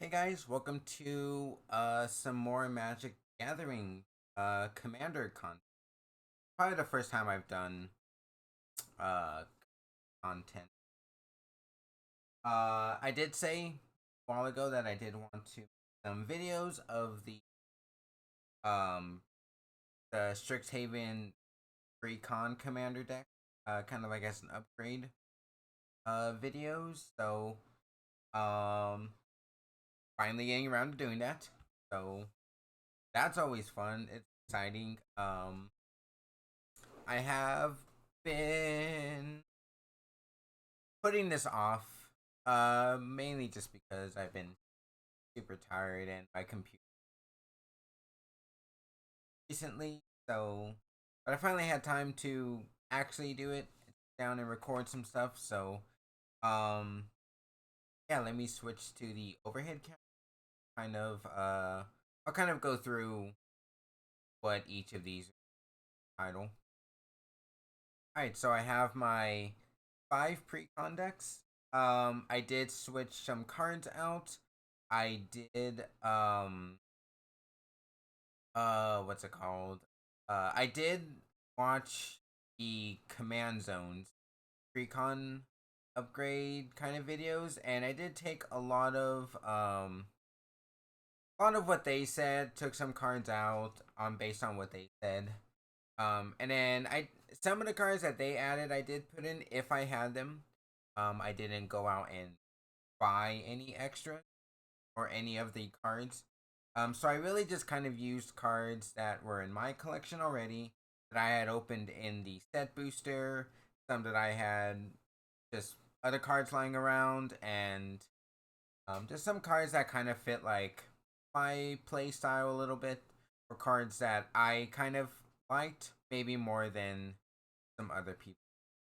Hey guys, welcome to some more Magic Gathering Commander content. Probably the first time I've done uh content. I did say a while ago that I did want to some videos of um the Strixhaven Precon Commander deck. Kind of I guess an upgrade videos. So um finally getting around to doing that. So that's always fun. It's exciting. I have been putting this off, mainly just because I've been super tired and my computer recently. So, but I finally had time to actually do it, sit down and record some stuff. So, um, yeah, let me switch to the overhead camera. Kind of, I'll kind of go through what each of these title. All right, so I have my five pre-con decks. I did switch some cards out. I did what's it called? I did watch the command zones pre-con upgrade kind of videos, and I did take a lot of what they said, took some cards out based on what they said. And then I some of the cards that they added I did put in if I had them. I didn't go out and buy any extra or any of the cards. So I really just kind of used cards that were in my collection already that I had opened in the set booster, some that I had just other cards lying around, and just some cards that kind of fit like my play style a little bit, or cards that I kind of liked, maybe more than some other people.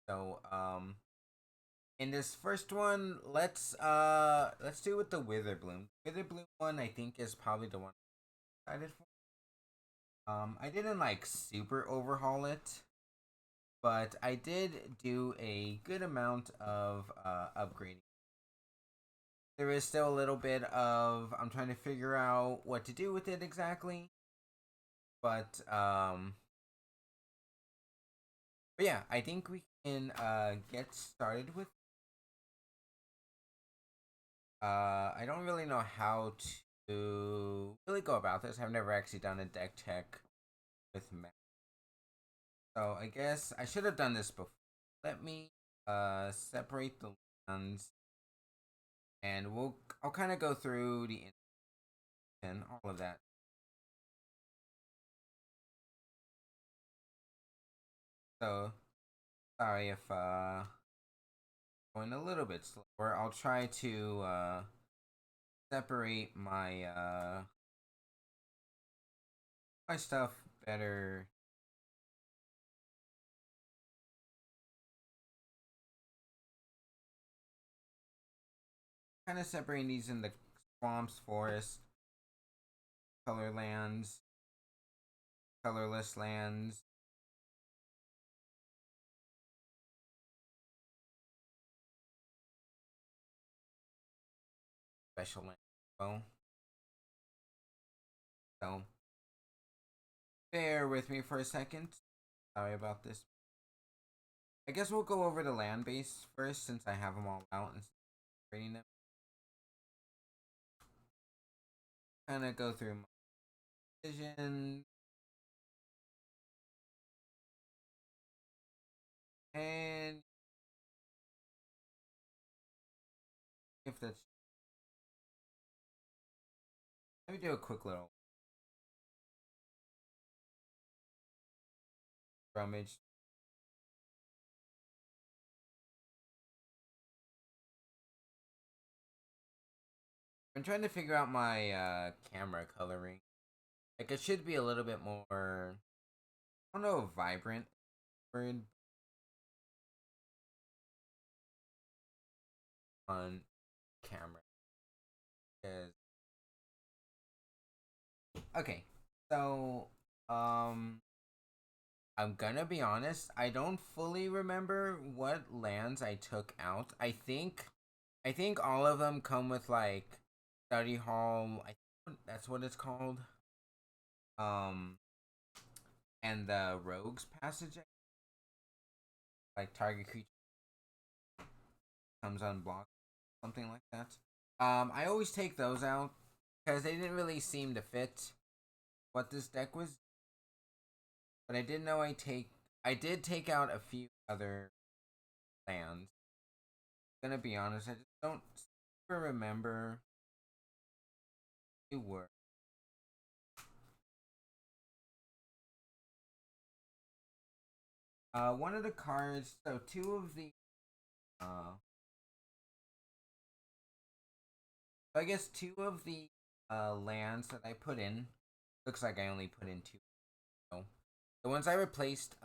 So in this first one, let's do with the Witherbloom. Witherbloom one I think is probably the one I'm excited for. I didn't like super overhaul it, but I did do a good amount of upgrading. There is still a little bit of I'm trying to figure out what to do with it exactly, but yeah, I think we can get started with. I don't really know how to really go about this. I've never actually done a deck tech with Mac. So I guess I should have done this before. Let me separate the lands and I'll kind of go through the and all of that. So sorry if going a little bit slower. I'll try to separate my stuff better. Kind of separating these in the swamps, forest, color lands, colorless lands, special lands. Well, so bear with me for a second. Sorry about this. I guess we'll go over the land base first since I have them all out and separating them. Kind of go through my vision and if that's let me do a quick little rummage. I'm trying to figure out my camera coloring. Like it should be a little bit more I don't know vibrant word on camera. Cause okay. So I'm gonna be honest, I don't fully remember what lands I took out. I think all of them come with like study hall. I think that's what it's called. Um, and the rogues passage, like target creature comes unblocked, something like that. I always take those out because they didn't really seem to fit what this deck was. But I did know I did take out a few other lands. I'm gonna be honest, I just don't super remember who were. One of the cards, so two of the, I guess two of the lands that I put in, looks like I only put in two. So the ones I replaced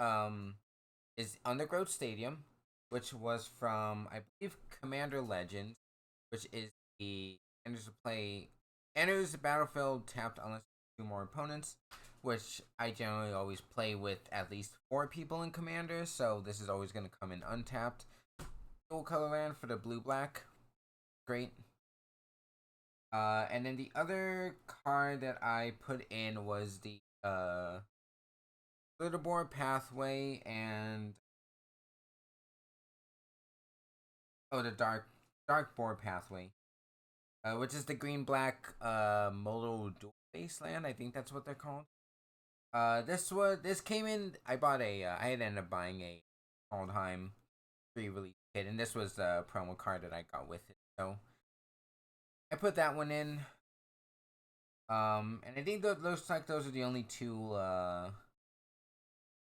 is Undergrowth Stadium, which was from I believe Commander Legends, which is the enters the battlefield tapped unless two more opponents, which I generally always play with at least four people in Commander, so this is always going to come in untapped. Dual color land for the blue black, great. And then the other card that I put in was the Leaderboard Pathway and the dark board pathway, which is the green black modal dual base land. I think that's what they're called. This came in. I bought I had ended up buying a Aldheim pre-release kit, and this was the promo card that I got with it. So I put that one in. And I think looks like those are the only two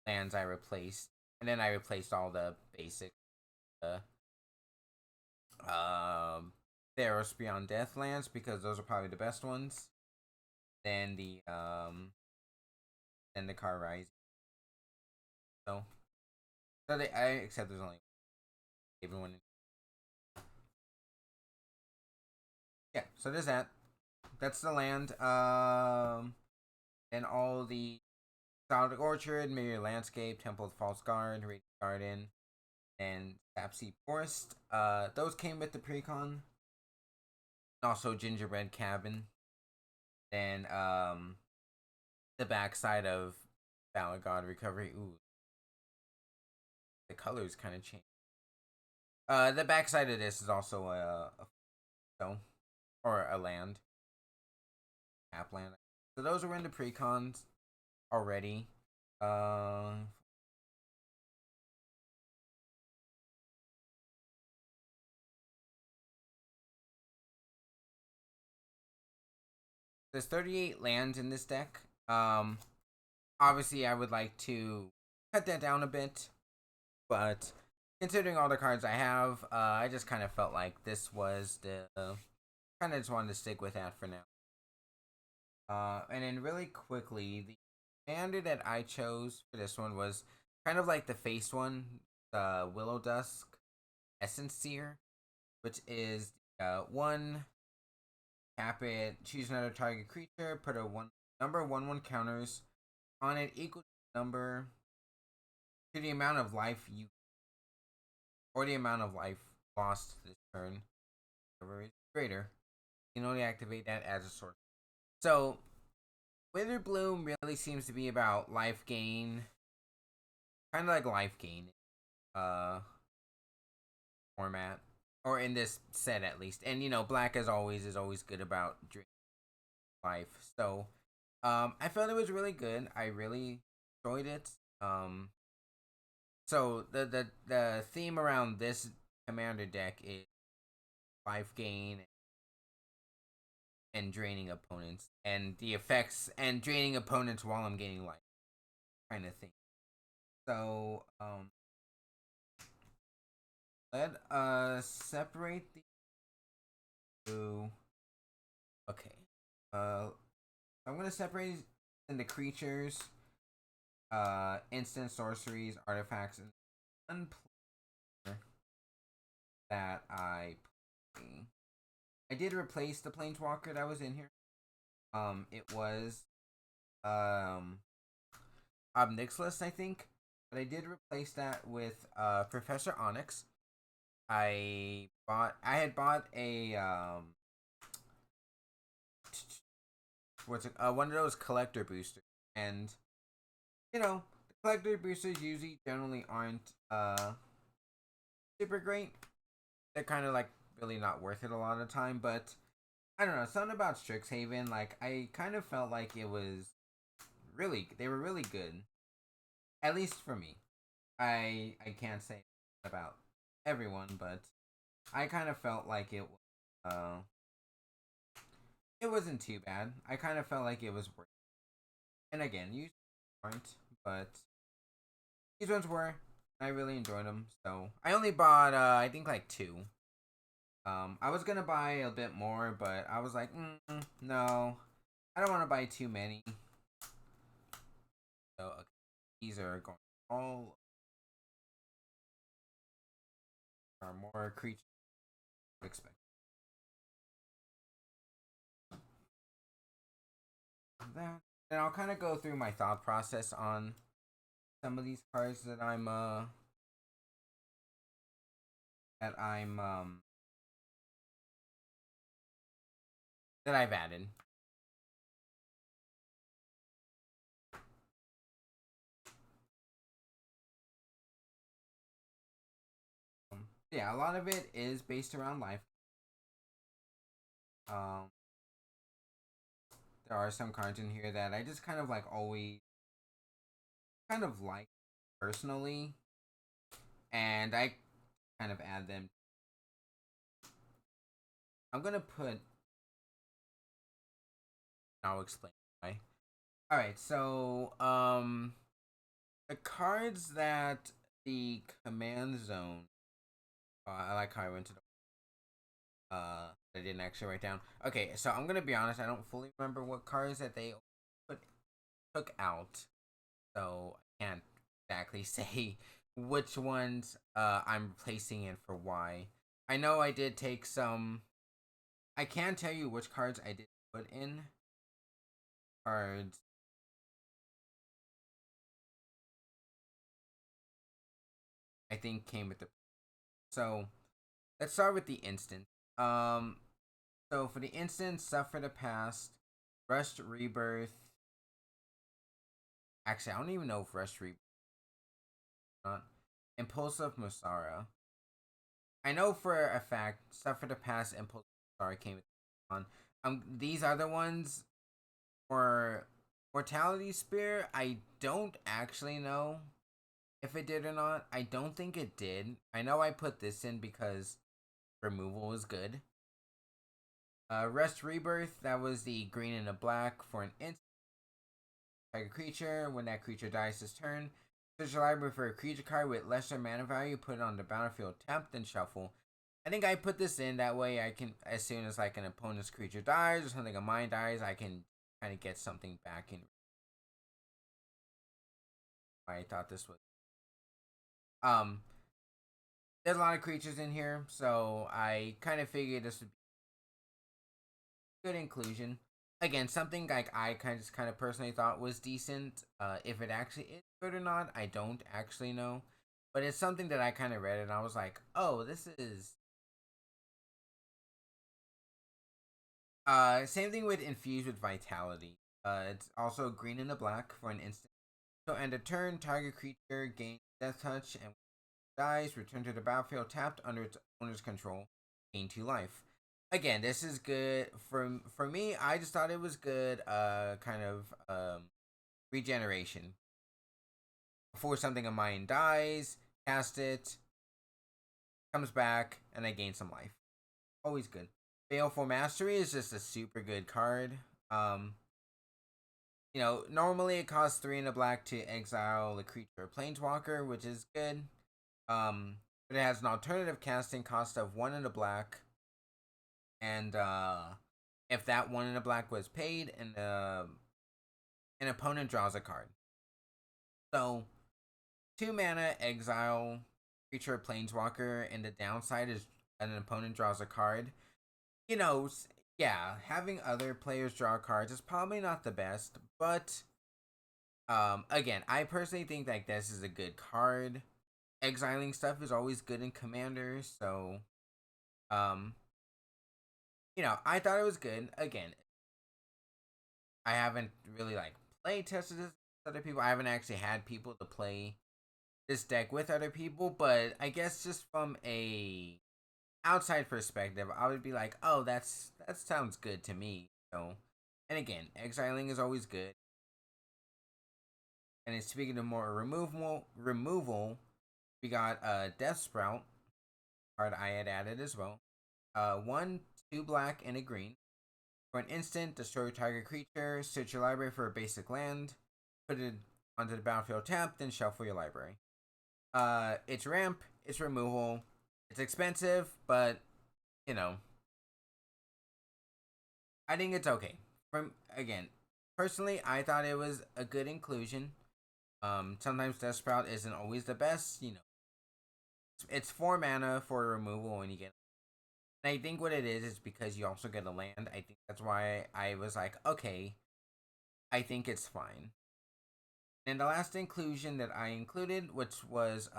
lands I replaced, and then I replaced all the basic uh, Theros Beyond Death lands because those are probably the best ones. Then the car Rising. So I except there's only everyone. Yeah, so there's that. That's the land. And all the Exotic Orchard, Mirror Landscape, Temple of the False Guard, Radiant Garden, and Sapsea Forest. Those came with the Precon. Also Gingerbread Cabin. Then the backside of Valor God Recovery. Ooh, the colors kind of change. The backside of this is also a stone or a land, map land. So those are in the precons already. There's 38 lands in this deck. Obviously, I would like to cut that down a bit, but considering all the cards I have, I just kind of felt like this was the kind of just wanted to stick with that for now. And then really quickly, the commander that I chose for this one was kind of like the face one, the Willow Dusk Essence Seer, which is one tap it, choose another target creature, put a number 1/1 counters on it equal to the number to the amount of life you or the amount of life lost this turn, whatever is greater. You can only activate that as a source. So Witherbloom really seems to be about life gain, kind of like life gain, uh, format, or in this set at least. And black as always is always good about drink life. So, I felt it was really good. I really enjoyed it. So the theme around this commander deck is life gain and draining opponents, and the effects and draining opponents while I'm gaining life, kind of thing. So, let us separate the two. Okay. I'm gonna separate into creatures, instant sorceries, artifacts, and unplayer that I play. I did replace the planeswalker that was in here. It was Obnixilus, I think, but I did replace that with Professor Onyx. I had bought a one of those collector boosters, and you know, the collector boosters usually generally aren't super great. They're kind of like really not worth it a lot of the time, but I don't know, something about Strixhaven, like I kind of felt like it was they were really good, at least for me. I can't say about everyone, but I kind of felt like it wasn't too bad. I kind of felt like it was worth it. And again, you aren't, but these ones were. I really enjoyed them. So I only bought I think like two. I was gonna buy a bit more, but I was like, no, I don't want to buy too many. So okay, these are going all are more creatures expect that. And I'll kind of go through my thought process on some of these cards that that I've added. Yeah, a lot of it is based around life. Um, there are some cards in here that I just kind of like always kind of like personally, and I kind of add them. I'm gonna put. I'll explain why. All right, so the cards that the command zone. I like how I went to I didn't actually write down. Okay, so I'm gonna be honest. I don't fully remember what cards that they put took out, so I can't exactly say which ones I'm replacing and for why. I know I did take some. I can't tell you which cards I did put in. Cards. I think came with the. So let's start with the instant. Um. So for the instant, suffer the past, rushed rebirth. Actually, I don't even know if rushed rebirth. Not impulsive Musara. I know for a fact, suffer the past, impulsive Musara came with on. These other ones for mortality spear. I don't actually know if it did or not. I don't think it did. I know I put this in because removal was good. Rest rebirth. That was the green and the black for an instant. Like a creature, when that creature dies this turn, search your library for a creature card with lesser mana value, put it on the battlefield tapped, then shuffle. I think I put this in that way I can, as soon as like an opponent's creature dies or something of mine dies, I can kind of get something back in. I thought this was um there's a lot of creatures in here, so I kind of figured this would be good inclusion. Again, something like I kind of personally thought was decent. If it actually is good or not, I don't actually know. But it's something that I kind of read and I was like, oh, this is. Same thing with infused with vitality. It's also green and a black for an instant. So end a turn, target creature gains death touch and dies. Return to the battlefield tapped under its owner's control. Gain 2 life. Again, this is good for me. I just thought it was good. Kind of regeneration. Before something of mine dies, cast it, comes back, and I gain some life. Always good. Baleful Mastery is just a super good card. Normally it costs 3 and a black to exile the creature or planeswalker, which is good. But it has an alternative casting cost of 1 and a black. And if that 1 and a black was paid, and an opponent draws a card. So 2 mana exile creature or planeswalker, and the downside is an opponent draws a card. Yeah, having other players draw cards is probably not the best, but again, I personally think like this is a good card. Exiling stuff is always good in Commander, so I thought it was good. Again, I haven't really like play tested this with other people. I haven't actually had people to play this deck with other people, but I guess just from a outside perspective, I would be like, oh, that sounds good to me. So, and again, exiling is always good. And then speaking of more removal, we got Death Sprout card I had added as well. 1, 2 black, and a green. For an instant, destroy target creature, search your library for a basic land, put it onto the battlefield tapped, then shuffle your library. It's ramp, it's removal, it's expensive, but you know, I think it's okay. From again, personally, I thought it was a good inclusion. Sometimes Death Sprout isn't always the best. You know, it's 4 mana for removal when you get. And I think what it is because you also get a land. I think that's why I was like, okay, I think it's fine. And the last inclusion that I included, which was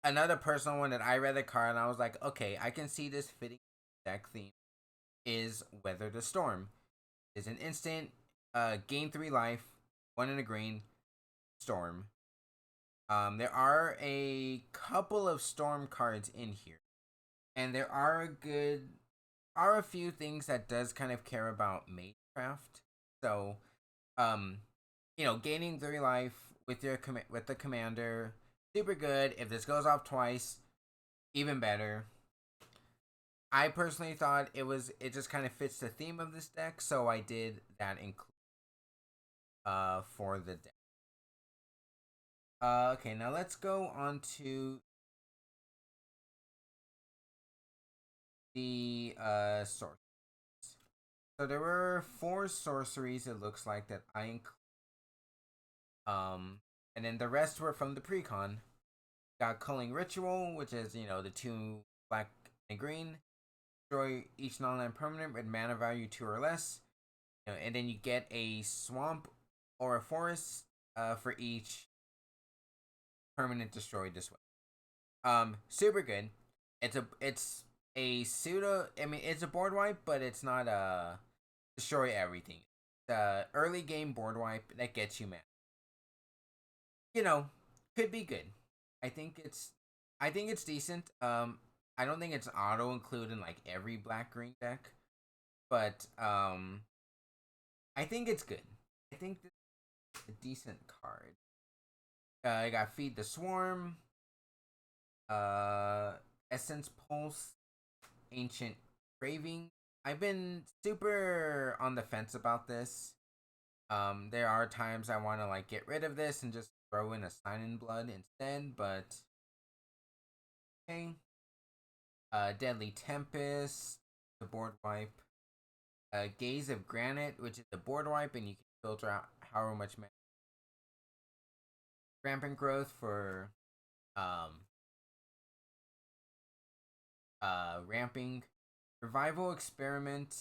another personal one that I read the card and I was like, okay, I can see this fitting deck theme, is Weather the Storm. It's an instant, gain 3 life, 1 in a green, storm. There are a couple of storm cards in here, and there are a few things that does kind of care about Witchcraft. So, um, gaining 3 life with with the commander, super good. If this goes off twice, even better. I personally thought it just kind of fits the theme of this deck, so I did that include for the deck. Okay, now let's go on to the sorceries. So there were 4 sorceries it looks like that I included. And then the rest were from the Precon. Got Culling Ritual, which is, the 2 black and green. Destroy each non-land permanent with mana value 2 or less. And then you get a swamp or a forest for each permanent destroyed this way. Super good. It's a pseudo. I mean, it's a board wipe, but it's not a destroy everything. It's a early game board wipe that gets you mana. Could be good. I think it's I think it's decent. I don't think it's auto include in like every black green deck, but I think it's good. I think it's a decent card. I got Feed the Swarm, uh, Essence Pulse, Ancient Craving. I've been super on the fence about this. There are times I want to like get rid of this and just throw in a Sign in Blood instead, but okay. Deadly Tempest, the board wipe. Gaze of Granite, which is the board wipe, and you can filter out however much mana. Rampant Growth for um ramping. Revival Experiment,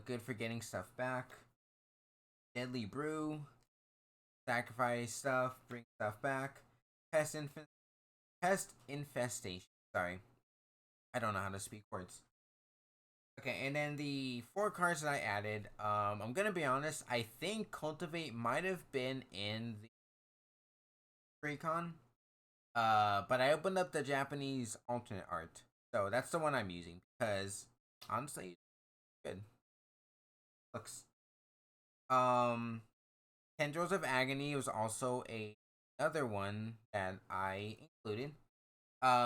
good for getting stuff back. Deadly Brew, sacrifice stuff, bring stuff back. Pest Infestation. Sorry, I don't know how to speak words. Okay, and then the 4 cards that I added, I'm gonna be honest, I think Cultivate might have been in the Precon. But I opened up the Japanese alternate art. So that's the one I'm using because honestly, good. Looks um Tendrils of Agony was also another one that I included.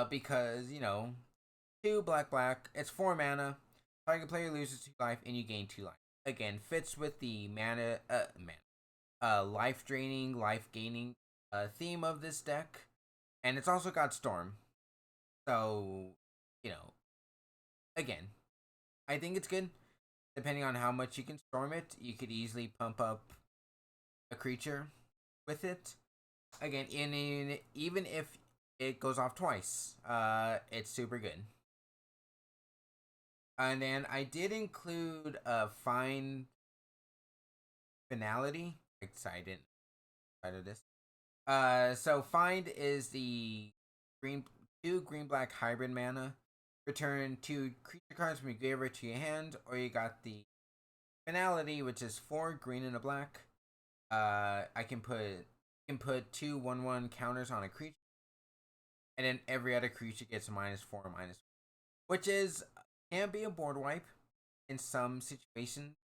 Because, 2 black, it's 4 mana. Target player loses 2 life and you gain 2 life. Again, fits with the life draining, life gaining theme of this deck. And it's also got Storm. So, you know, again, I think it's good. Depending on how much you can storm it, you could easily pump up a creature with it. Again, even if it goes off twice, it's super good. And then I did include a fine finality. Excited of this. So find is the green 2 green black hybrid mana. Return 2 creature cards from your graveyard to your hand, or you got the finality, which is 4 green and a black. I can put 2/1/1 counters on a creature, and then every other creature gets -4, which is can be a board wipe in some situations.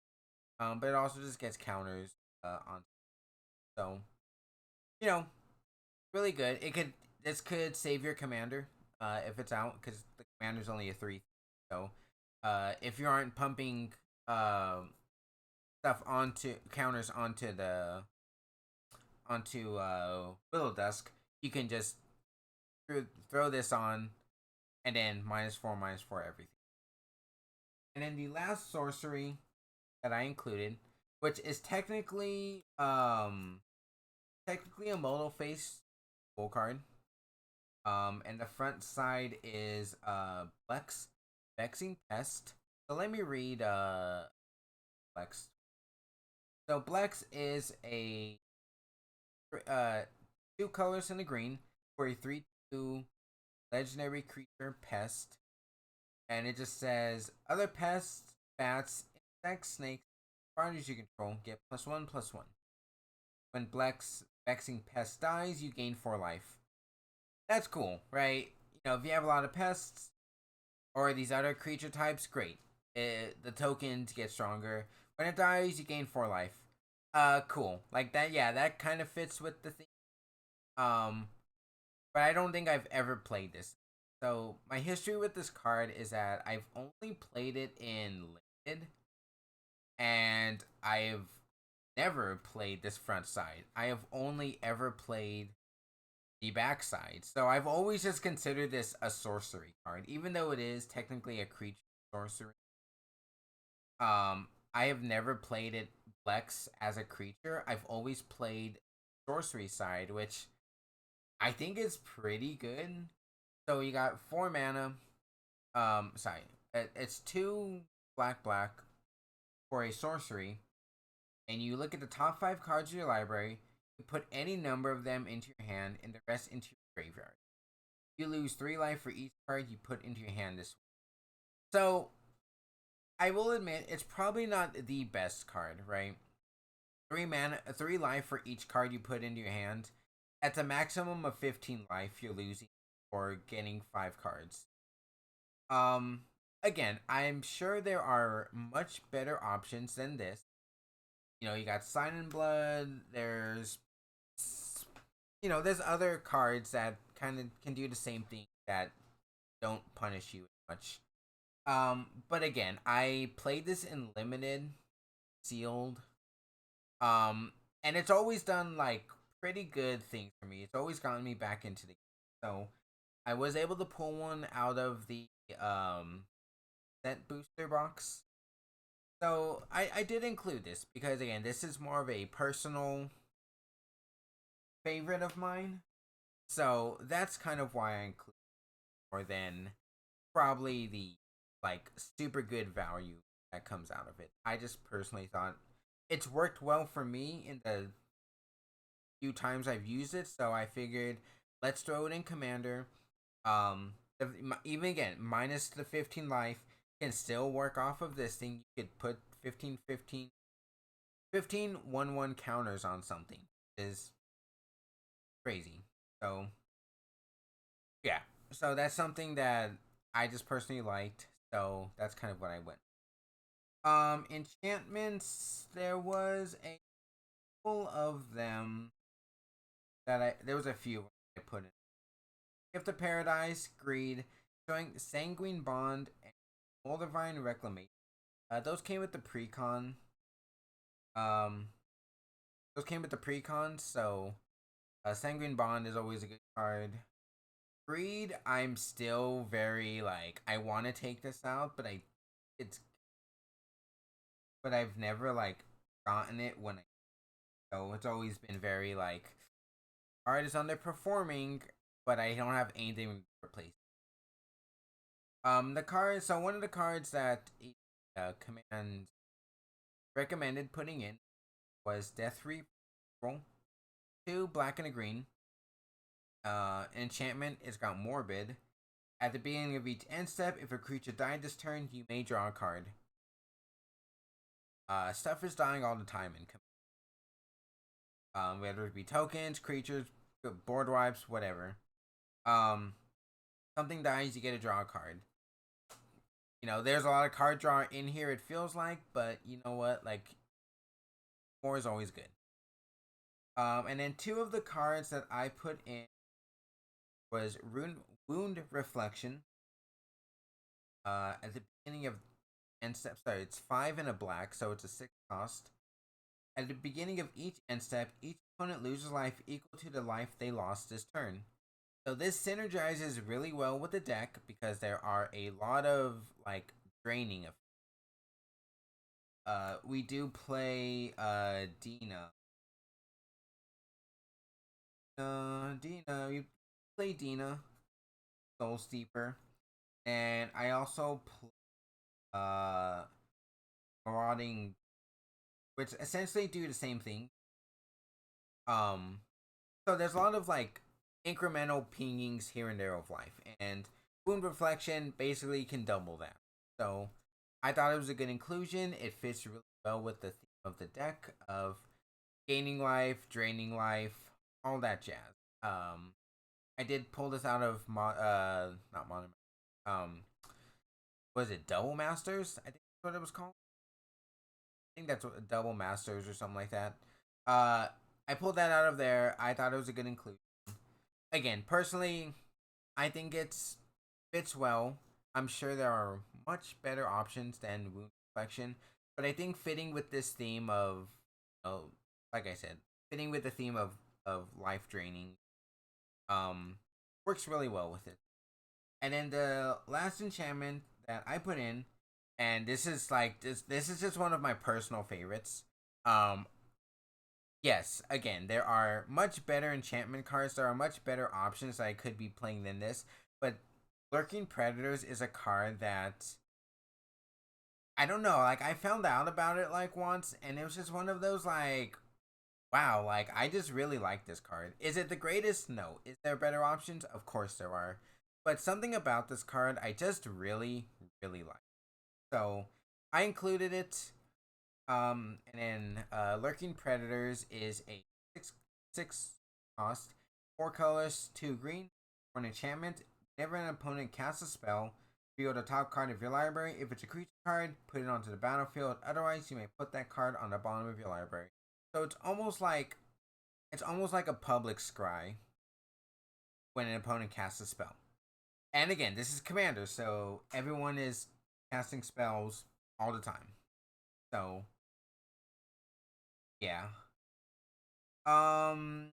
But it also just gets counters on. So you know, really good. This could save your commander if it's out because the commander's only a 3. So if you aren't pumping stuff onto counters onto Willow Dusk, you can just throw this on and then -4 everything. And then the last sorcery that I included, which is technically a modal face full card. And the front side is Blex Vexing Pest. So let me read Blex. So Blex is a 2 colors in the green for a 3/2 legendary creature pest. And it just says other pests, bats, insects, snakes, spiders you control get +1/+1. When Blex Vexing Pest dies, you gain 4 life. That's cool, right? If you have a lot of pests or these other creature types, great. The tokens get stronger. When it dies, you gain 4 life. Cool. Like that, yeah, that kind of fits with the thing. But I don't think I've ever played this. So my history with this card is that I've only played it in limited, and I've never played this front side. I have only ever played the back side. So I've always just considered this a sorcery card, even though it is technically a creature sorcery. I have never played it Blex as a creature. I've always played sorcery side, which I think is pretty good. So you got 4 mana. Sorry, it's 2 black for a sorcery, and you look at the top 5 cards of your library. You put any number of them into your hand, and the rest into your graveyard. You lose 3 life for each card you put into your hand this week. So I will admit it's probably not the best card, right? 3 life for each card you put into your hand. At a maximum of 15 life, you're losing for getting 5 cards. Again, I'm sure there are much better options than this. You got Sign in Blood. There's other cards that kind of can do the same thing that don't punish you much. But again, I played this in limited, sealed, and it's always done like pretty good things for me. It's always gotten me back into the game. So I was able to pull one out of the set booster box. So I did include this because again, this is more of a personal favorite of mine. So that's kind of why I include it more than probably the like super good value that comes out of it. I just personally thought it's worked well for me in the few times I've used it, so I figured let's throw it in Commander. Even again, minus the 15 life, can still work off of this thing. You could put 15 1/1 counters on something. Is crazy. So yeah. So that's something that I just personally liked. So that's kind of what I went. Enchantments, there was a couple of them there was a few I put in. Gift of Paradise, Greed, showing Sanguine Bond, and Moldavine Reclamation. Those came with the Precon. Um, those came with the Precon, so Sanguine Bond is always a good card. Greed, I'm still very like I want to take this out, but I've never like gotten it when so it's always been very like art is underperforming, but I don't have anything to replace. The cards. So one of the cards that command recommended putting in was Death Reroll, 2 black and a green. Enchantment is got Morbid. At the beginning of each end step, if a creature died this turn, you may draw a card. Stuff is dying all the time in whether it be tokens, creatures, board wipes, whatever. Um, Something dies, you get to draw a card. There's a lot of card draw in here. It feels like, but you know what? Like more is always good. And then two of the cards that I put in was Wound Reflection. At the beginning of end step, sorry, it's 5 and a black, so it's a 6 cost. At the beginning of each end step, each opponent loses life equal to the life they lost this turn. So this synergizes really well with the deck because there are a lot of like draining of. We do play Dina. Dina, you play Dina, Soul Steeper, and I also play Marauding, which essentially do the same thing. Um, so there's a lot of like incremental pingings here and there of life, and Wound Reflection basically can double that. So I thought it was a good inclusion. It fits really well with the theme of the deck of gaining life, draining life, all that jazz. I did pull this out of not Modern. Was it Double Masters? I think that's what it was called. I think that's what Double Masters or something like that. Uh, I pulled that out of there. I thought it was a good inclusion. Again, personally, I think it's fits well. I'm sure there are much better options than Wound Reflection, but I think fitting with this theme of, like I said, fitting with the theme of life draining, um, works really well with it. And then the last enchantment that I put in, and this is like this is just one of my personal favorites. Um, yes, again, there are much better enchantment cards. There are much better options that I could be playing than this. But Lurking Predators is a card that I don't know. Like I found out about it like once, and it was just one of those like, wow, like I just really like this card. Is it the greatest? No. Is there better options? Of course there are. But something about this card I just really, really like. So I included it. And then Lurking Predators is a 6 cost, 4 colors, 2 green, for an enchantment. Whenever an opponent casts a spell, reveal the top card of your library. If it's a creature card, put it onto the battlefield. Otherwise, you may put that card on the bottom of your library. So it's almost like a public scry when an opponent casts a spell. And again, this is Commander, so everyone is casting spells all the time. So yeah. Um,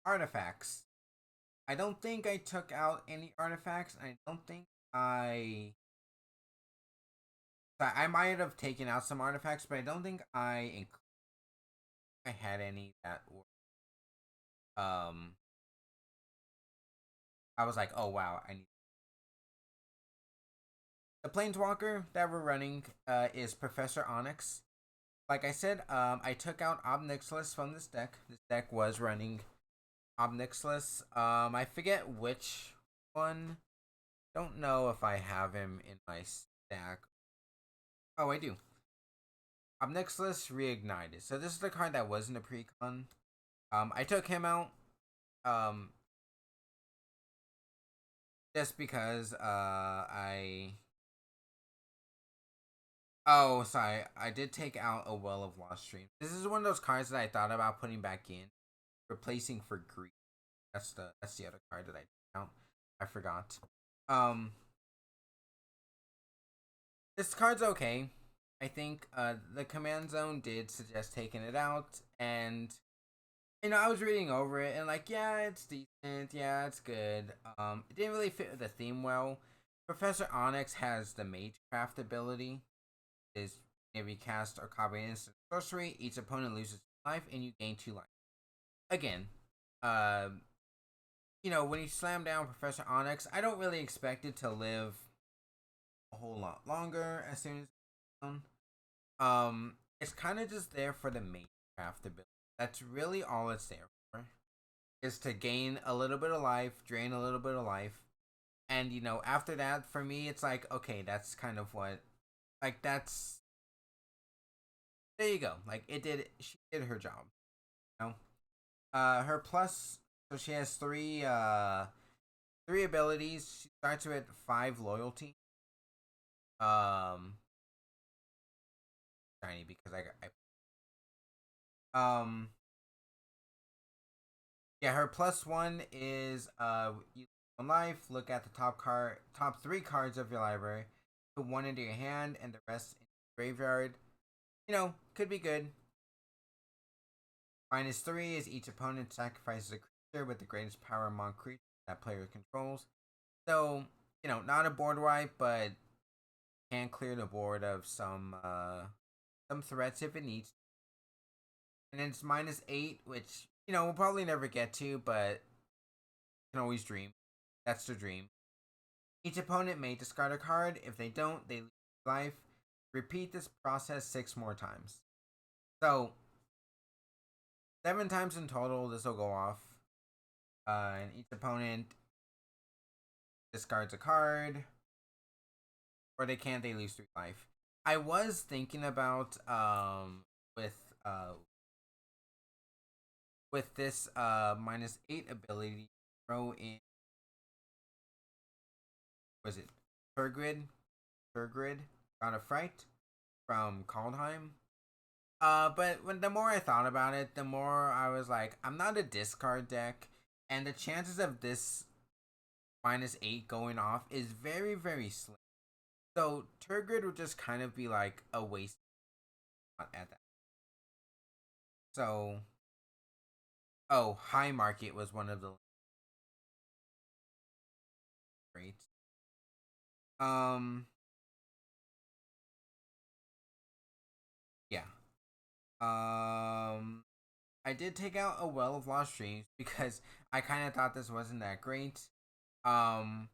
Artifacts. I don't think I took out any artifacts. I don't think I might have taken out some artifacts, but I don't think I had any that were um I was like, oh wow, I need the planeswalker that we're running is Professor Onyx. Like I said, I took out Obnixilis from this deck. This deck was running Obnixilis. I forget which one. Don't know if I have him in my stack. Oh, I do. Obnixilis Reignited. So this is the card that was in the Precon. I took him out. Um, just because I. Oh, sorry. I did take out a Well of Lost Stream. This is one of those cards that I thought about putting back in, replacing for Greed. That's the other card that I took out. I forgot. Um, this card's okay. I think the command zone did suggest taking it out, and I was reading over it and like, yeah, it's decent, yeah, it's good. It didn't really fit with the theme well. Professor Onyx has the Magecraft ability. Is if you cast or copy an instant sorcery, each opponent loses life and you gain 2 life. Again, uh, when you slam down Professor Onyx, I don't really expect it to live a whole lot longer as soon as it's down. It's kind of just there for the Magecraft ability. That's really all it's there for. Is to gain a little bit of life, drain a little bit of life, and after that, for me, it's like, okay, that's kind of what, like, that's there you go. Like it did. She did her job. You know. Her plus. So she has three abilities. She starts with 5 loyalty. Um, shiny because I yeah, her plus one is you on life. Look at the top 3 cards of your library. Put one into your hand and the rest in your graveyard. You know, could be good. -3 is each opponent sacrifices a creature with the greatest power among creatures that player controls. So, not a board wipe, but can clear the board of some threats if it needs. And then it's -8, which we'll probably never get to, but can always dream. That's the dream. Each opponent may discard a card. If they don't, they lose life. Repeat this process 6 more times. So 7 times in total, this will go off. And each opponent discards a card, or they can't. They lose 3 life. I was thinking about with uh with this -8 ability, throw in, was it Turgrid? Turgrid, God of Fright from Kaldheim. But the more I thought about it, the more I was like, I'm not a discard deck, and the chances of this -8 going off is very, very slim. So Turgrid would just kind of be like a waste at that. So, oh, High Market was one of the great. Um, yeah. I did take out a Well of Lost Dreams because I kind of thought this wasn't that great. Um,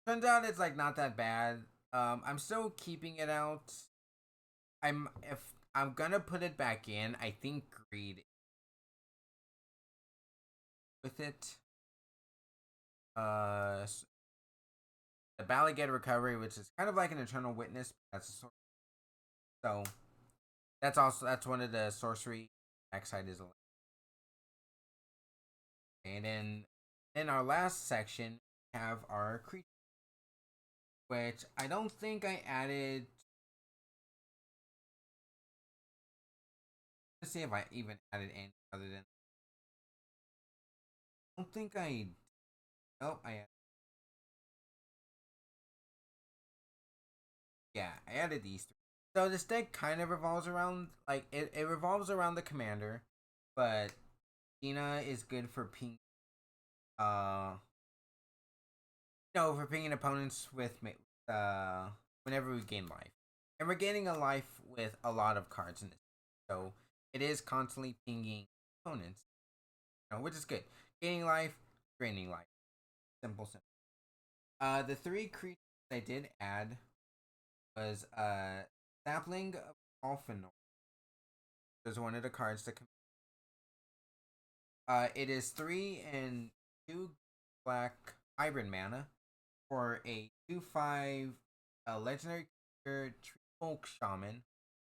turns out it's like not that bad. I'm still keeping it out. If I'm gonna put it back in, I think Greed with it. Uh, the Balaged Recovery, which is kind of like an Eternal Witness. That's a sort. So that's one of the sorcery backside is. And then in our last section, we have our creature, which I don't think I added. Let's see if I even added any other than. I don't think I. Oh, yeah, I added these 3. So this deck kind of revolves around it revolves around the commander, but Dina is good for ping. Uh, for pinging opponents with whenever we gain life, and we're gaining a life with a lot of cards in this. So it is constantly pinging opponents, which is good. Gaining life, draining life. Simple, simple. The 3 creatures I did add was Sapling of Alphanor. There's one of the cards that come. It is 3 and 2 black hybrid mana for a 2/5 legendary creature Tree Shaman.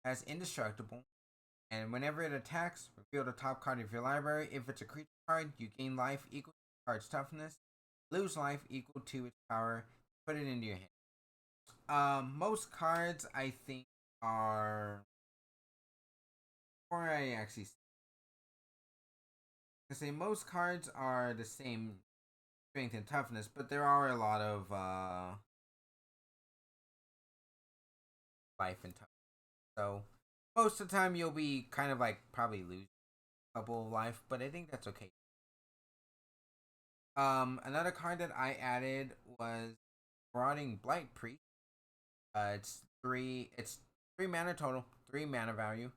Has indestructible, and whenever it attacks, reveal the top card of your library. If it's a creature card, you gain life equal to the card's toughness, lose life equal to its power. Put it into your hand. Most cards I think are, or I actually I say most cards are the same strength and toughness, but there are a lot of life and toughness. So most of the time you'll be kind of like probably lose a couple of life, but I think that's okay. Another card that I added was Marauding Blight Priest. It's 3 mana total, 3 mana value,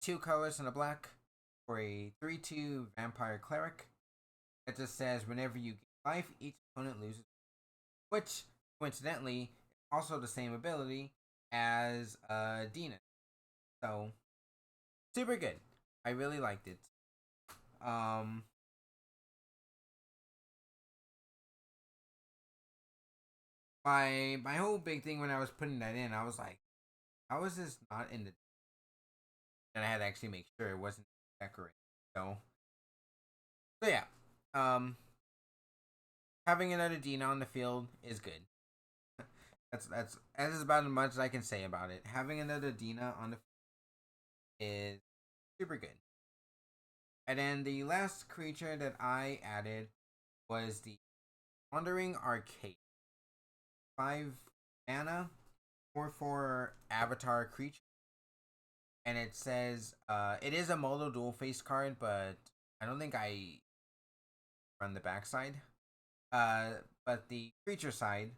2 colors and a black for a 3/2 vampire cleric. It just says whenever you gain life, each opponent loses, which coincidentally is also the same ability as Dina. So super good. I really liked it. Um, my whole big thing when I was putting that in, I was like, how is this not in the? and I had to actually make sure it wasn't decorated. So yeah, um, having another Dina on the field is good. That is about as much as I can say about it. Having another Dina on the field is super good. And then the last creature that I added was the Wandering Arcade. 5 mana, 4/4 avatar creature. And it says it is a modal dual face card, but I don't think I run the backside. But the creature side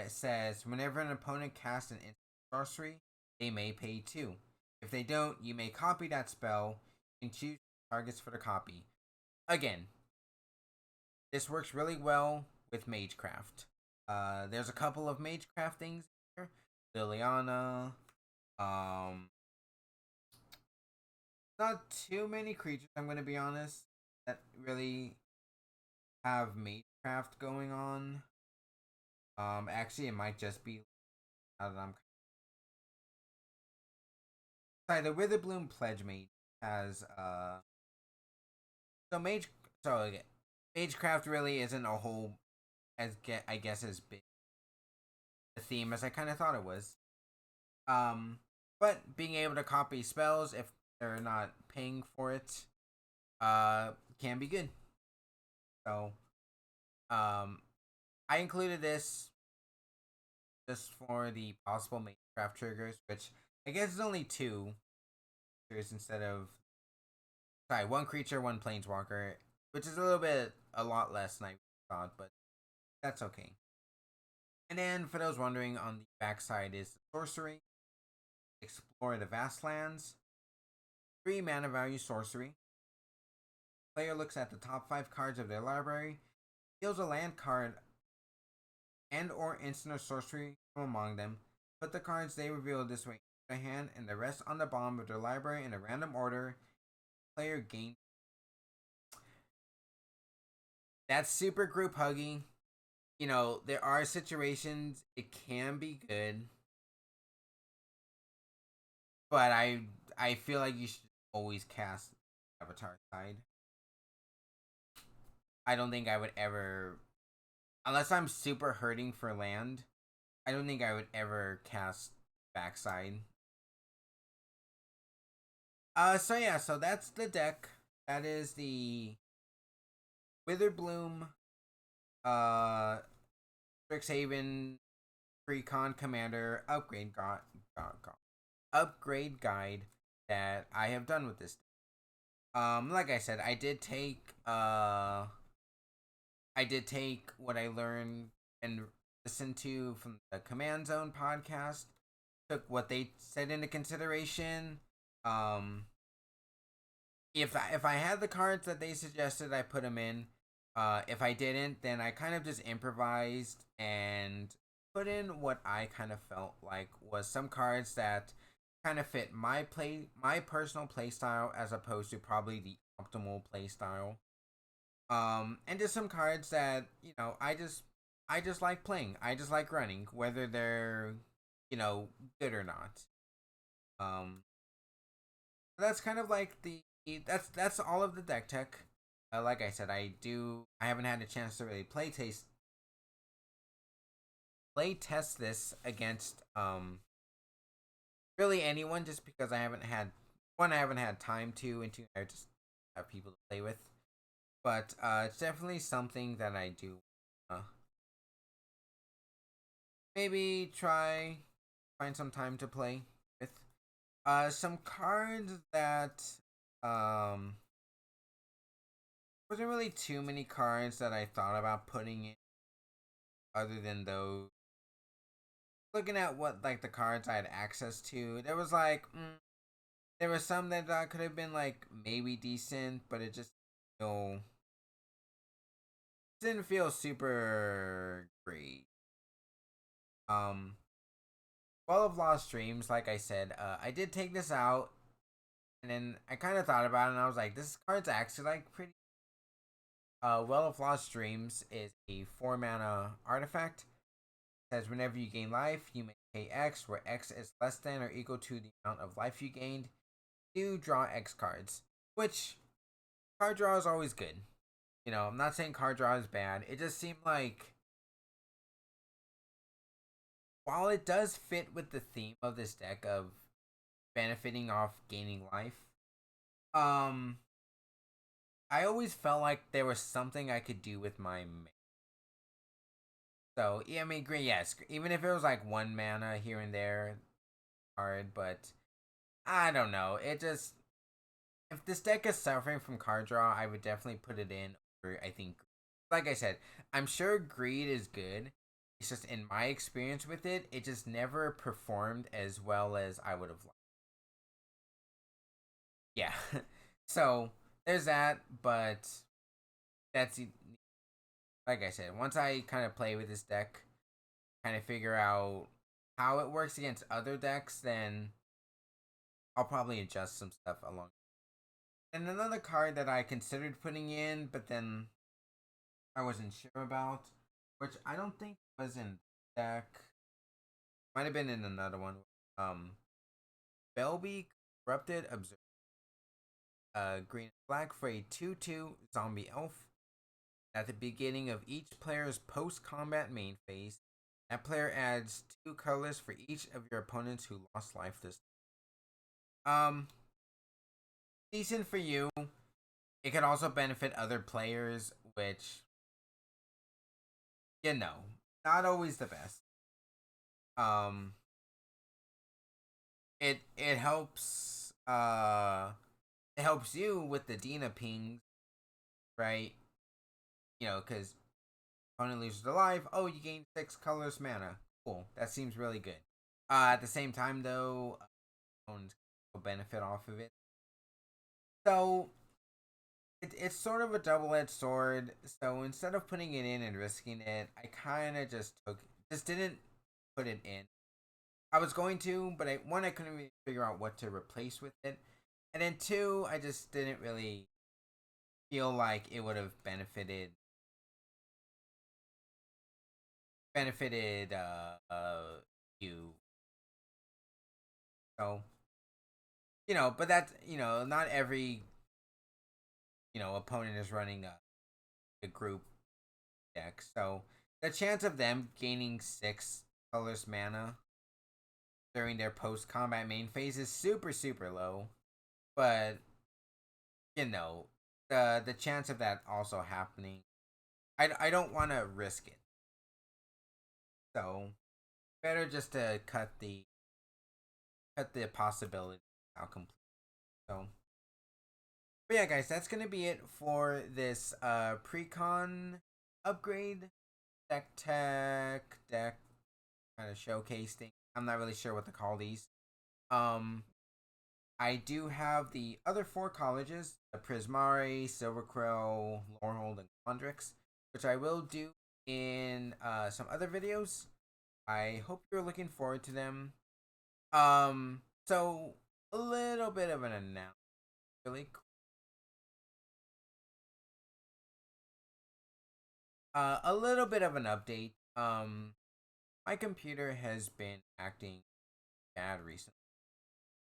says whenever an opponent casts an instant sorcery, they may pay 2. If they don't, you may copy that spell and choose targets for the copy. Again, this works really well with Magecraft. There's a couple of Magecraft things here. Liliana. Not too many creatures, I'm going to be honest, that really have Magecraft going on. Actually, it might just be now that I'm. Sorry, the Witherbloom Pledge Mage has so Mage. So again, Magecraft really isn't a whole I guess as big a theme as I kind of thought it was. But being able to copy spells if they're not paying for it, can be good. So, I included this just for the possible Magecraft triggers, which I guess is only 2 creatures instead of sorry, 1 creature, 1 planeswalker, which is a lot less than I thought, but that's okay. And then, for those wondering, on the backside is sorcery. Explore the vast lands. 3 mana value sorcery. Player looks at the top 5 cards of their library, deals a land card and or instant or sorcery from among them. Put the cards they reveal this way in their hand and the rest on the bottom of their library in a random order. Player gains. That's super group huggy. You know, there are situations it can be good, but I feel like you should always cast Avatar side. I don't think I would ever, unless I'm super hurting for land, I don't think I would ever cast backside. So yeah, so that's the deck. That is the Witherbloom, uh, Strixhaven Precon Commander upgrade guide that I have done with this. Like I said, I did take what I learned and listened to from the Command Zone podcast. Took what they said into consideration. If I had the cards that they suggested, I put them in. If I didn't, then I kind of just improvised and put in what I kind of felt like was some cards that kind of fit my personal play style as opposed to probably the optimal play style. And just some cards that I just like playing. I just like running, whether they're good or not. Um, that's kind of like that's all of the deck tech. Like I said, I haven't had a chance to really play test this against really anyone, just because I haven't had time to, and 2 I just have people to play with. But it's definitely something that I do maybe try find some time to play with. Some cards that wasn't really too many cards that I thought about putting in, other than those. Looking at what like the cards I had access to, there was there were some that could have been like maybe decent, but it just feel didn't feel super great. Um, Well of Lost Dreams, like I said, I did take this out, and then I kind of thought about it, and I was like, this card's actually like pretty. Well of Lost Dreams is a 4 mana artifact. It says whenever you gain life, you may KX, where X is less than or equal to the amount of life you gained, you draw X cards. Which, card draw is always good. You know, I'm not saying card draw is bad. It just seemed like, while it does fit with the theme of this deck of benefiting off gaining life, um, I always felt like there was something I could do with my mana. So, yeah, I mean, green, yes, even if it was like 1 mana here and there, hard, but I don't know. It just, if this deck is suffering from card draw, I would definitely put it in over, I think, like I said, I'm sure greed is good. It's just in my experience with it, it just never performed as well as I would have liked. Yeah. So there's that, but that's, like I said, once I kind of play with this deck, kind of figure out how it works against other decks, then I'll probably adjust some stuff along. And another card that I considered putting in, but then I wasn't sure about, which I don't think was in deck. Might have been in another one. Belby Corrupted Observer. Green and black for a 2/2 zombie elf. At the beginning of each player's post-combat main phase, that player adds 2 colors for each of your opponents who lost life this time. Decent for you. It could also benefit other players, which, you know, not always the best. It helps it helps you with the Dina pings, right? You know, because opponent loses their life. Oh, you gain 6 colors mana. Cool. That seems really good. At the same time, though, opponents will benefit off of it. So it's sort of a double-edged sword. So instead of putting it in and risking it, I kind of just didn't put it in. I was going to, but I couldn't really figure out what to replace with it, and then 2, I just didn't really feel like it would have benefited you. So, but that's, not every, opponent is running a group deck. So the chance of them gaining 6 colorless mana during their post combat main phase is super, super low. But, the chance of that also happening, I don't want to risk it. So better just to cut the possibility out completely. So, but yeah, guys, that's gonna be it for this Precon upgrade deck kind of showcase thing. I'm not really sure what to call these. I do have the other 4 colleges: the Prismari, Silverquill, Lorehold, and Quandrix, which I will do in some other videos. I hope you're looking forward to them. So a little bit of an announcement, really. A little bit of an update. My computer has been acting bad recently.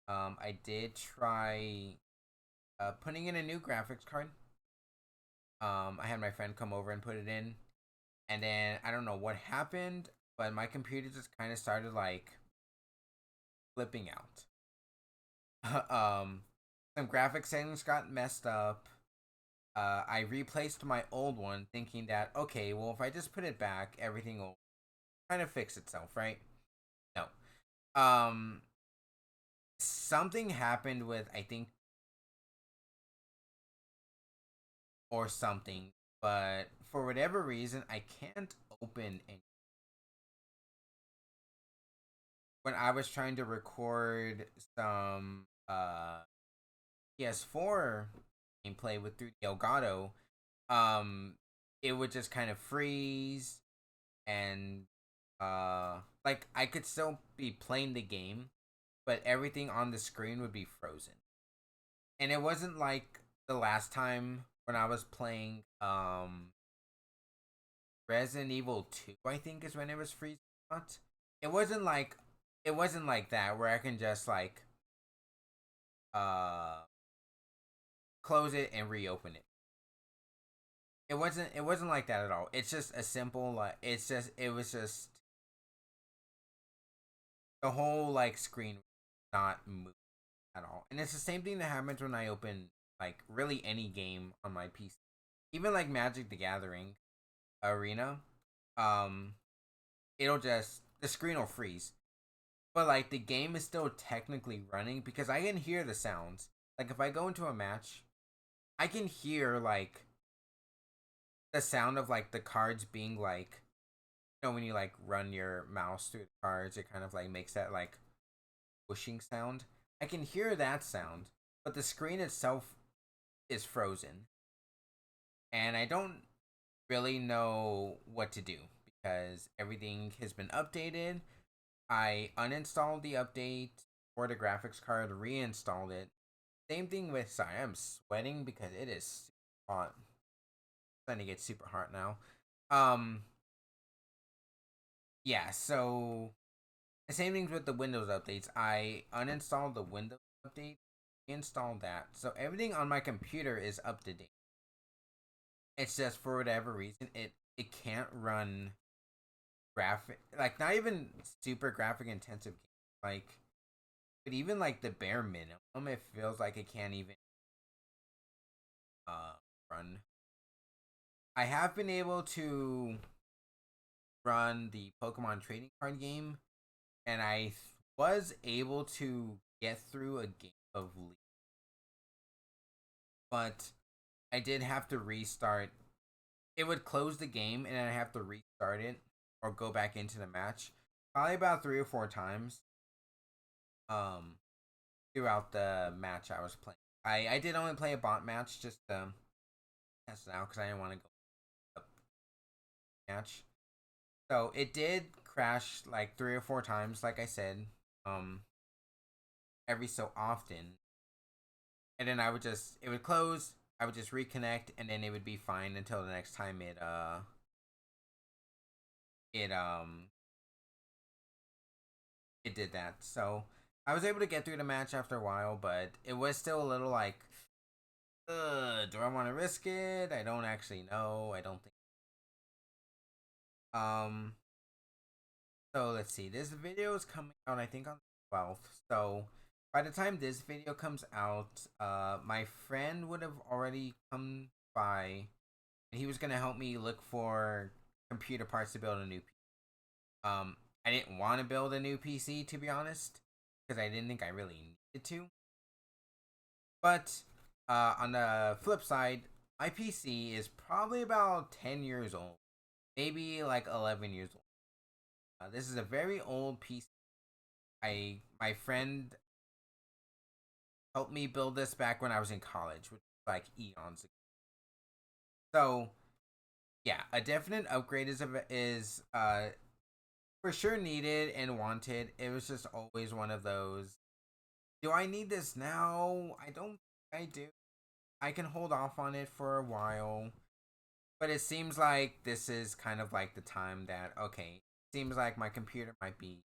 I did try putting in a new graphics card. I had my friend come over and put it in, and then I don't know what happened, but my computer just kind of started like flipping out. Some graphic settings got messed up. I replaced my old one, thinking that, okay, well, if I just put it back, everything will kind of fix itself, right? No. Something happened with, I think, or something, but for whatever reason, I can't open any. When I was trying to record some PS4 gameplay with through the Elgato, um, it would just kind of freeze, and like I could still be playing the game, but everything on the screen would be frozen. And it wasn't like the last time when I was playing Resident Evil 2, I think is when it was freezing. It wasn't like it wasn't like that where I can just like uh close it and reopen it. It wasn't like that at all. It's just a simple like it was just the whole like screen not move at all. And it's the same thing that happens when I open like really any game on my PC. Even like Magic the Gathering Arena, um it'll just the screen will freeze. But like the game is still technically running because I can hear the sounds. Like if I go into a match, I can hear like the sound of like the cards being like, when you like run your mouse through the cards, it kind of like makes that like whooshing sound. I can hear that sound, but the screen itself is frozen. And I don't really know what to do because everything has been updated. I uninstalled the update for the graphics card, reinstalled it. Same thing with, sorry, I'm sweating because it is hot. It's starting to get super hot now. Um, yeah, so the same things with the Windows updates. I uninstalled the Windows update, installed that. So everything on my computer is up to date. It's just for whatever reason it can't run graphic, like not even super graphic intensive games. Like, but even like the bare minimum, it feels like it can't even uh run. I have been able to run the Pokemon trading card game, and was able to get through a game of League, but I did have to restart. It would close the game, and then I have to restart it or go back into the match, probably about 3 or 4 times. Um, Throughout the match I was playing, I did only play a bot match just to test it out because I didn't want to go up match. So it did crash like 3 or 4 times, like I said, um, every so often, and then it would close. I would just reconnect, and then it would be fine until the next time it it did that. So I was able to get through the match after a while, but it was still a little like, do I want to risk it? I don't actually know. I don't think. Um, so let's see. This video is coming out, I think, on the 12th. So by the time this video comes out, my friend would have already come by, and he was gonna help me look for computer parts to build a new. I didn't want to build a new PC, to be honest, because I didn't think I really needed to. But on the flip side, my PC is probably about 10 years old, maybe like 11 years old. This is a very old PC. My friend helped me build this back when I was in college, which was like eons ago. So yeah, a definite upgrade is for sure needed and wanted. It was just always one of those. Do I need this now? I don't think I do. I can hold off on it for a while. But it seems like this is kind of like the time that, okay, seems like my computer might be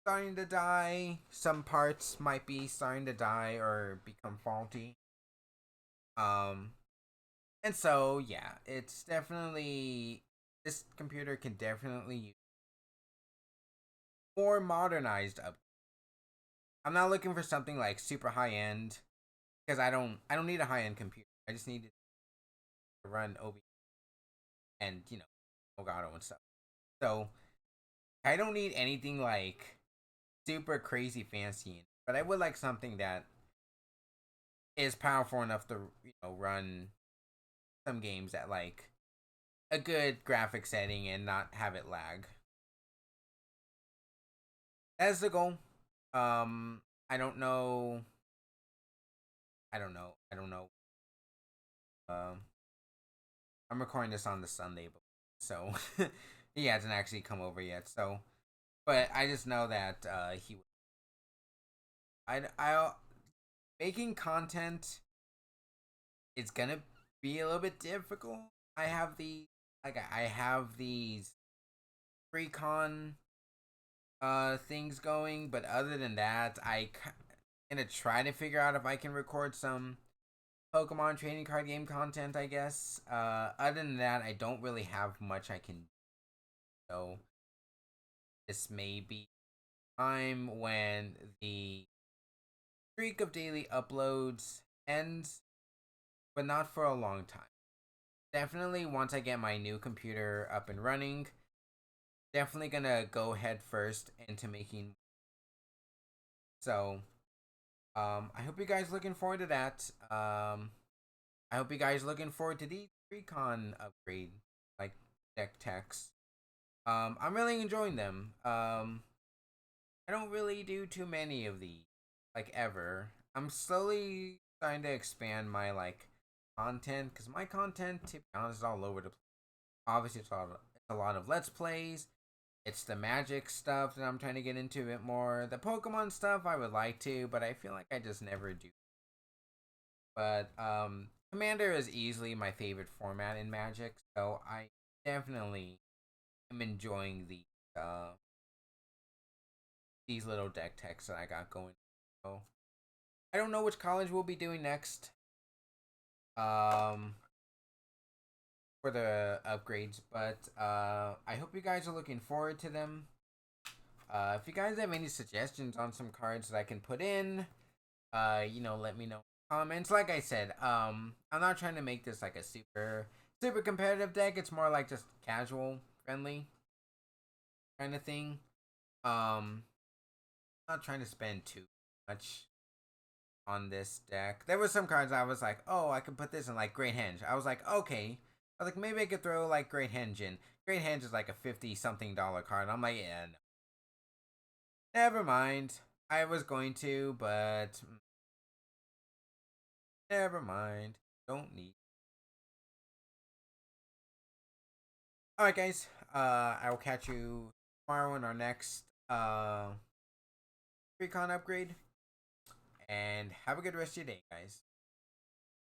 starting to die. Some parts might be starting to die or become faulty. Um, and so yeah, it's definitely, this computer can definitely use more modernized up. I'm not looking for something like super high end because I don't need a high end computer. I just need it to run OB and Elgato and stuff. So I don't need anything like super crazy fancy, but I would like something that is powerful enough to run some games at like a good graphic setting and not have it lag. That's the goal. I don't know. I don't know. I don't know. Um, I'm recording this on the Sunday, so he hasn't actually come over yet. So, but I just know that he. I making content. It's gonna be a little bit difficult. I have the I have these Precon things going, but other than that, gonna try to figure out if I can record some Pokemon trading card game content, I guess. Other than that, I don't really have much I can do. So this may be time when the streak of daily uploads ends, but not for a long time. Definitely once I get my new computer up and running, definitely gonna go head first into making. So, I hope you guys looking forward to that. I hope you guys looking forward to these Precon upgrade like deck techs. I'm really enjoying them. I don't really do too many of these, like ever. I'm slowly trying to expand my like content because my content, to be honest, is all over the place. Obviously, it's a lot of Let's Plays. It's the Magic stuff that I'm trying to get into a bit more. The Pokemon stuff I would like to, but I feel like I just never do. But Commander is easily my favorite format in Magic, so I definitely am enjoying these little deck techs that I got going. So I don't know which college we'll be doing next. Um, for the upgrades, but I hope you guys are looking forward to them. If you guys have any suggestions on some cards that I can put in, let me know in the comments. Like I said, I'm not trying to make this like a super competitive deck. It's more like just casual, friendly kind of thing. I'm not trying to spend too much on this deck. There were some cards I was like, oh, I could put this in like Great Henge. I was like, okay. I was like, maybe I could throw like Great Henge in. Great Henge is like a 50 something dollar card. I'm like, yeah, no. Never mind. I was going to, but never mind. Don't need. Alright guys. I will catch you tomorrow in our next Precon upgrade. And have a good rest of your day, guys.